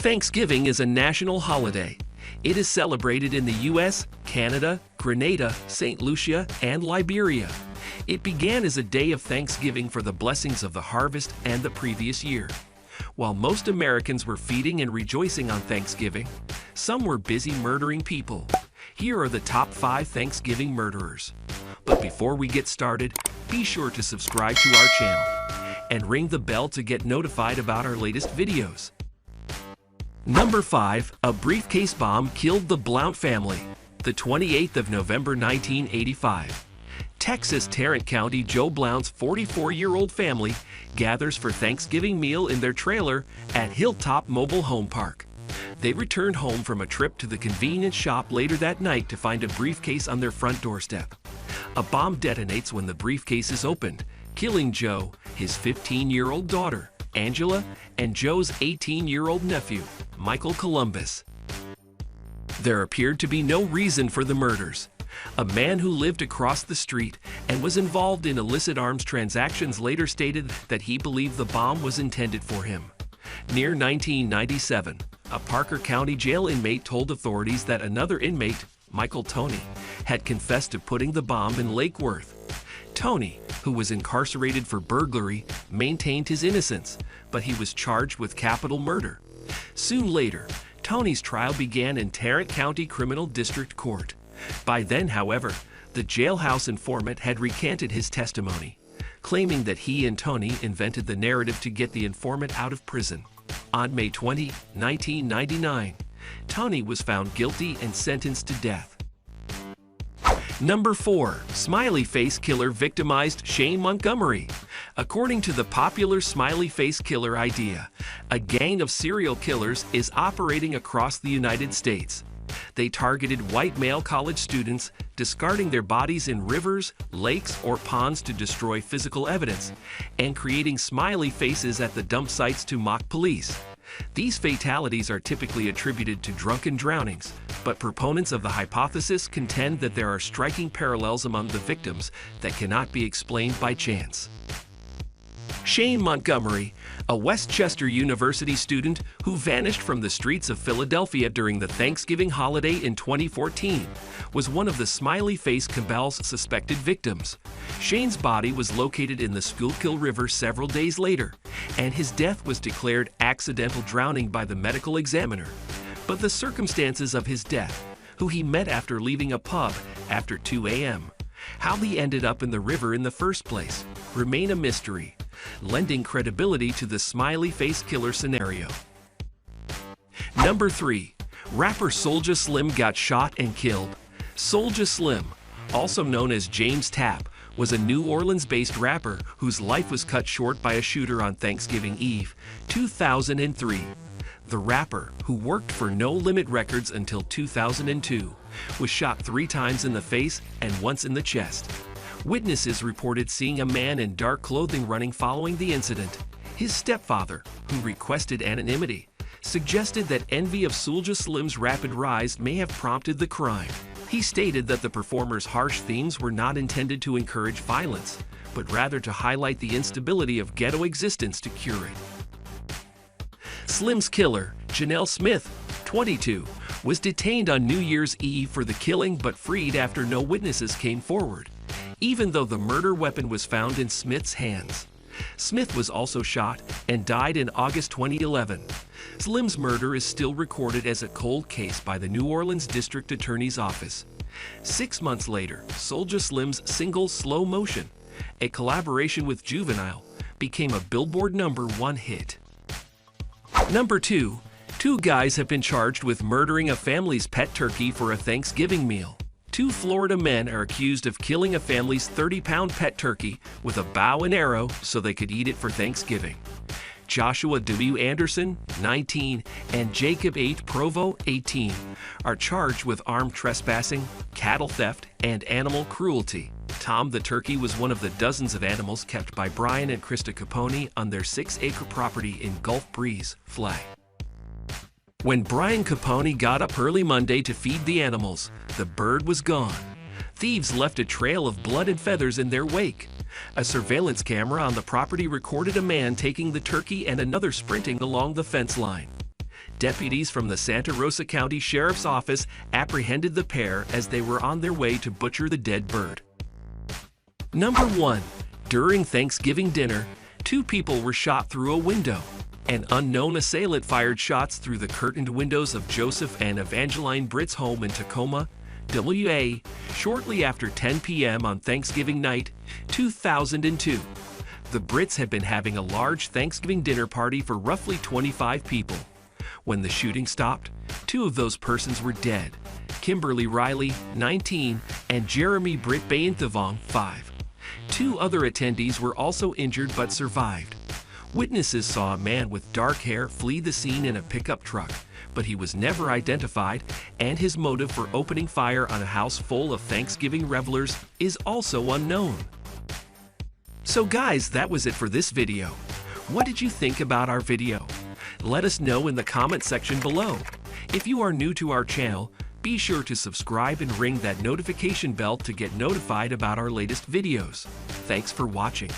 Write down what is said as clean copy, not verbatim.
Thanksgiving is a national holiday. It is celebrated in the U.S., Canada, Grenada, St. Lucia, and Liberia. It began as a day of thanksgiving for the blessings of the harvest and the previous year. While most Americans were feeding and rejoicing on Thanksgiving, some were busy murdering people. Here are the top 5 Thanksgiving murderers. But before we get started, be sure to subscribe to our channel and ring the bell to get notified about our latest videos. Number 5. A briefcase bomb killed the Blount family. The 28th of November 1985. Texas Tarrant County Joe Blount's 44-year-old family gathers for Thanksgiving meal in their trailer at Hilltop Mobile Home Park. They returned home from a trip to the convenience shop later that night to find a briefcase on their front doorstep. A bomb detonates when the briefcase is opened, killing Joe, his 15-year-old daughter, Angela, and Joe's 18-year-old nephew, Michael Columbus. There appeared to be no reason for the murders. A man who lived across the street and was involved in illicit arms transactions later stated that he believed the bomb was intended for him. Near 1997, a Parker County jail inmate told authorities that another inmate, Michael Tony, had confessed to putting the bomb in Lake Worth. Tony, who was incarcerated for burglary, maintained his innocence, but he was charged with capital murder. Soon later, Tony's trial began in Tarrant County Criminal District Court. By then, however, the jailhouse informant had recanted his testimony, claiming that he and Tony invented the narrative to get the informant out of prison. On May 20, 1999, Tony was found guilty and sentenced to death. Number 4. Smiley face killer victimized Shane Montgomery. According to the popular smiley face killer idea, a gang of serial killers is operating across the United States. They targeted white male college students, discarding their bodies in rivers, lakes, or ponds to destroy physical evidence, and creating smiley faces at the dump sites to mock police. These fatalities are typically attributed to drunken drownings, but proponents of the hypothesis contend that there are striking parallels among the victims that cannot be explained by chance. Shane Montgomery, a Westchester University student who vanished from the streets of Philadelphia during the Thanksgiving holiday in 2014, was one of the smiley face cabal's suspected victims. Shane's body was located in the Schuylkill River several days later, and his death was declared accidental drowning by the medical examiner. But the circumstances of his death, who he met after leaving a pub after 2 a.m., how he ended up in the river in the first place, remain a mystery, lending credibility to the smiley face killer scenario. Number 3. Rapper Soulja Slim got shot and killed. Soulja Slim, also known as James Tapp, was a New Orleans-based rapper whose life was cut short by a shooter on Thanksgiving Eve, 2003. The rapper, who worked for No Limit Records until 2002, was shot 3 times in the face and once in the chest. Witnesses reported seeing a man in dark clothing running following the incident. His stepfather, who requested anonymity, suggested that envy of Soulja Slim's rapid rise may have prompted the crime. He stated that the performer's harsh themes were not intended to encourage violence, but rather to highlight the instability of ghetto existence to cure it. Slim's killer, Janelle Smith, 22, was detained on New Year's Eve for the killing but freed after no witnesses came forward, even though the murder weapon was found in Smith's hands. Smith was also shot and died in August 2011. Slim's murder is still recorded as a cold case by the New Orleans District Attorney's Office. 6 months later, Soulja Slim's single Slow Motion, a collaboration with Juvenile, became a Billboard #1 hit. Number 2. 2 guys have been charged with murdering a family's pet turkey for a Thanksgiving meal. 2 Florida men are accused of killing a family's 30-pound pet turkey with a bow and arrow so they could eat it for Thanksgiving. Joshua W. Anderson, 19, and Jacob H. Provo, 18, are charged with armed trespassing, cattle theft, and animal cruelty. Tom the turkey was one of the dozens of animals kept by Brian and Krista Capone on their 6-acre property in Gulf Breeze, Fla. When Brian Capone got up early Monday to feed the animals, the bird was gone. Thieves left a trail of blood and feathers in their wake. A surveillance camera on the property recorded a man taking the turkey and another sprinting along the fence line. Deputies from the Santa Rosa County Sheriff's Office apprehended the pair as they were on their way to butcher the dead bird. Number 1. During Thanksgiving dinner, 2 people were shot through a window. An unknown assailant fired shots through the curtained windows of Joseph and Evangeline Britt's home in Tacoma, WA, shortly after 10 p.m. on Thanksgiving night, 2002. The Britts had been having a large Thanksgiving dinner party for roughly 25 people. When the shooting stopped, 2 of those persons were dead: Kimberly Riley, 19, and Jeremy Britt Bayanthavong, 5. 2 other attendees were also injured but survived. Witnesses saw a man with dark hair flee the scene in a pickup truck, but he was never identified, and his motive for opening fire on a house full of Thanksgiving revelers is also unknown. So guys, that was it for this video. What did you think about our video? Let us know in the comment section below. If you are new to our channel, be sure to subscribe and ring that notification bell to get notified about our latest videos. Thanks for watching.